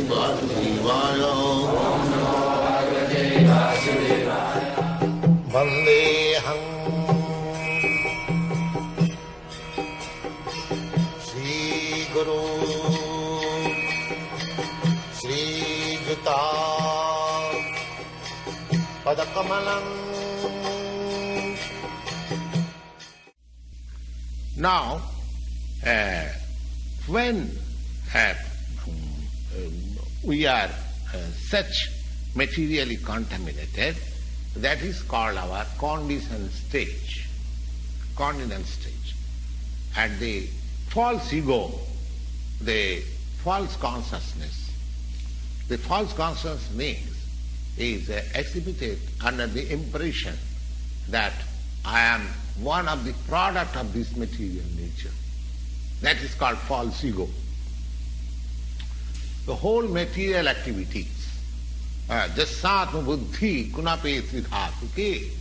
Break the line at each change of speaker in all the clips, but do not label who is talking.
Vasudevaya. Vandeham Shri Guru Shri Juta Padakamalam. Now, when we are such materially contaminated, that is called our conditioned stage. Conditioned stage. And the false ego, the false consciousness. The false consciousness is exhibited under the impression that I am one of the product of this material nature. That is called false ego. The whole material activities, jasatma buddhi kunape tridhatuke,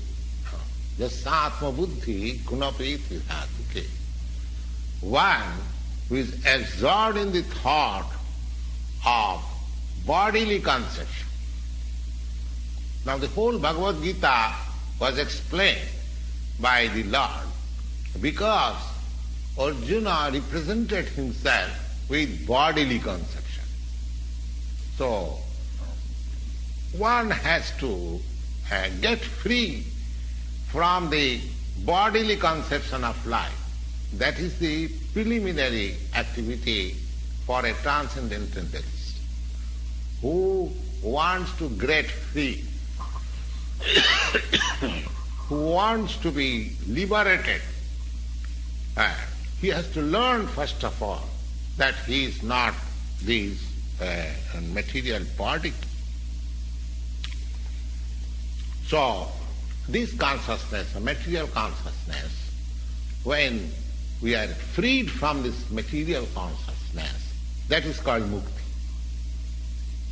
jasatma buddhi kunape tridhatuke. One who is absorbed in the thought of bodily conception. Now the whole Bhagavad Gita was explained by the Lord because Arjuna represented himself with bodily conception. So one has to get free from the bodily conception of life. That is the preliminary activity for a transcendentalist who wants to get free, who wants to be liberated. He has to learn first of all that he is not this material body. So this consciousness, material consciousness, when we are freed from this material consciousness, that is called mukti.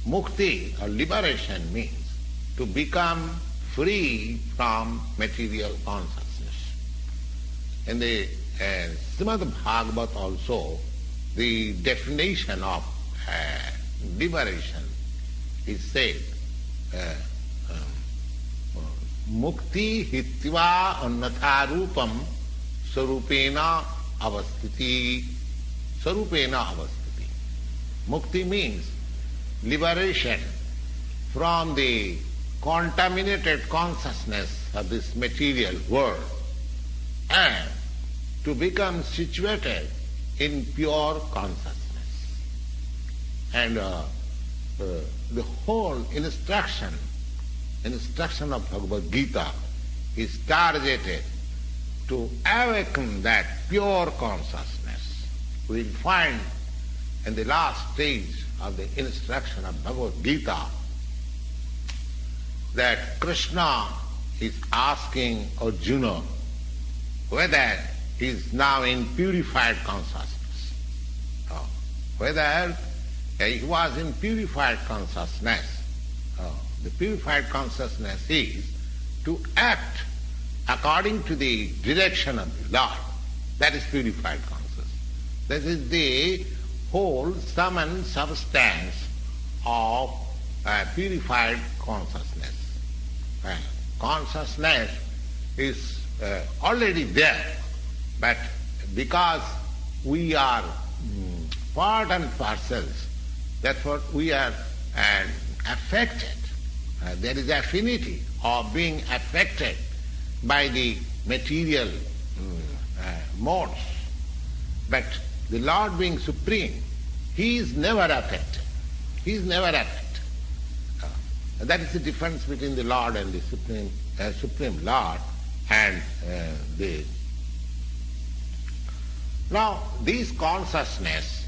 Mukti or liberation means to become free from material consciousness. In the Srimad Bhagavat also, the definition of liberation is said, mukti hitva annatha rupam sarupena avasthiti. Sarupena avasthiti. Mukti means liberation from the contaminated consciousness of this material world and to become situated in pure consciousness. And the whole instruction of Bhagavad Gita is targeted to awaken that pure consciousness. We will find in the last stage of the instruction of Bhagavad Gita that Krishna is asking Arjuna whether he is now in purified consciousness. Whether he was in purified consciousness. The purified consciousness is to act according to the direction of the Lord. That is purified consciousness. This is the whole sum and substance of purified consciousness. Consciousness is already there, but because we are part and parcels, therefore we are affected. There is affinity of being affected by the material modes. But the Lord being supreme, He is never affected. He is never affected. That is the difference between the Lord and the Supreme Lord and the... Now, this consciousness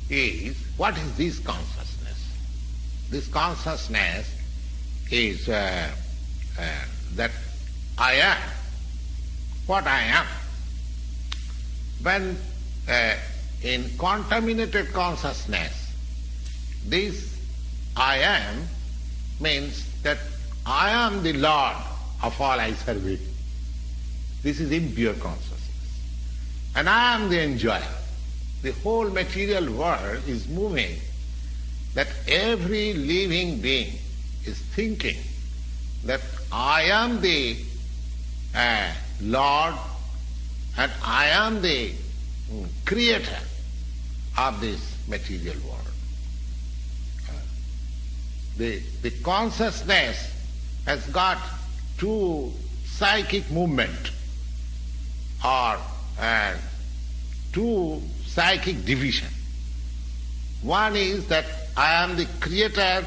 is... What is this consciousness? This consciousness is that I am what I am. When in contaminated consciousness, this I am means that I am the Lord of all I survey. This is impure consciousness. And I am the enjoyer. The whole material world is moving that every living being is thinking that I am the Lord and I am the creator of this material world. The consciousness has got two psychic movement or two psychic division. One is that I am the creator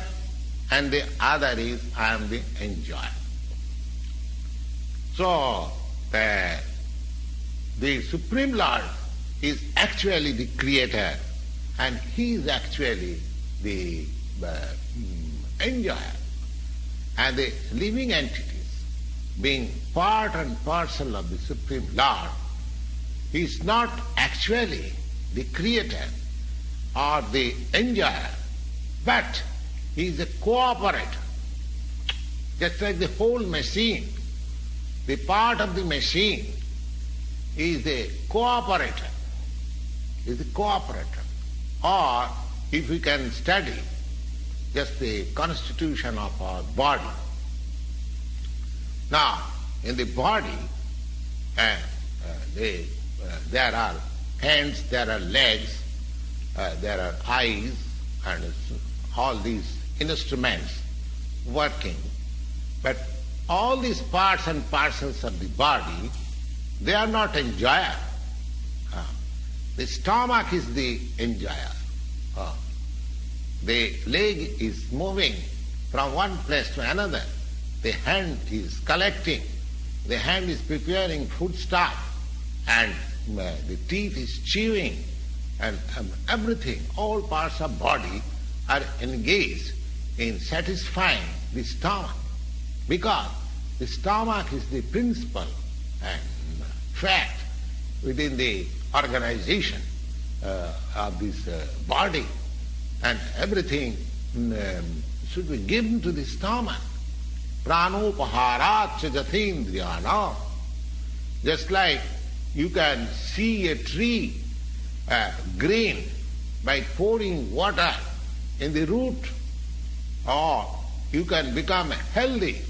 and the other is I am the enjoyer. So the Supreme Lord is actually the creator and he is actually the enjoyer. And the living entities, being part and parcel of the Supreme Lord, he is not actually the creator or the enjoyer, but he is a cooperator. Just like the whole machine, the part of the machine is a cooperator, Or if we can study just the constitution of our body. Now, in the body, there are hands, there are legs, there are eyes, and all these instruments working. But all these parts and parcels of the body, they are not enjoyer. The stomach is the enjoyer. The leg is moving from one place to another. The hand is collecting. The hand is preparing food stuff. And the teeth is chewing. And everything, all parts of body are engaged in satisfying the stomach. Because the stomach is the principal and fact within the organization of this body. And everything should be given to the stomach. Pranopaharat jatindriyanam. Just like you can see a tree green by pouring water in the root, or you can become healthy.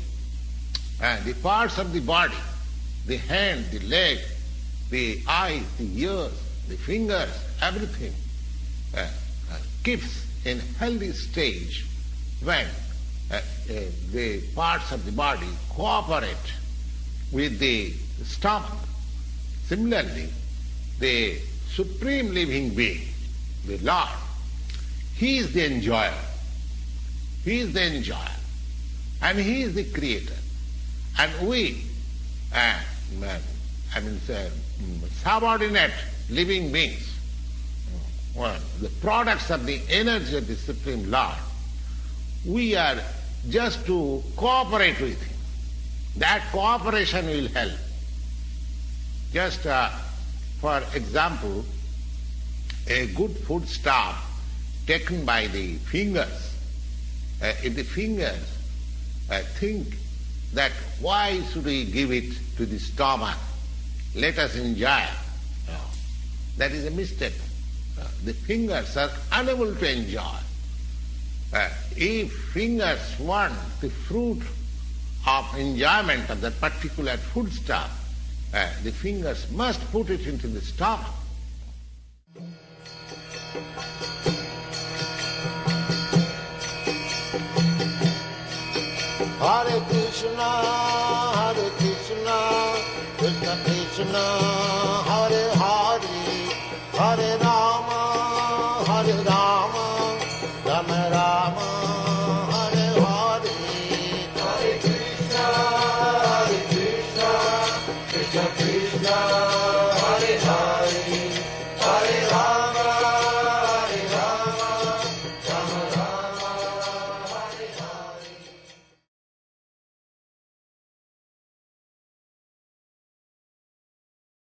The parts of the body, the hand, the leg, the eyes, the ears, the fingers, everything keeps in healthy stage when the parts of the body cooperate with the stomach. Similarly, the Supreme Living Being, the Lord, He is the enjoyer. He is the enjoyer. And He is the creator. And we, subordinate living beings, the products of the energy of the Supreme Lord, we are just to cooperate with Him. That cooperation will help. Just for example, a good food stuff taken by the fingers, if the fingers think that why should we give it to the stomach, let us enjoy. That is a mistake. The fingers are unable to enjoy. If fingers want the fruit of enjoyment of that particular foodstuff, the fingers must put it into the stomach. Hare Krishna, Krishna Krishna,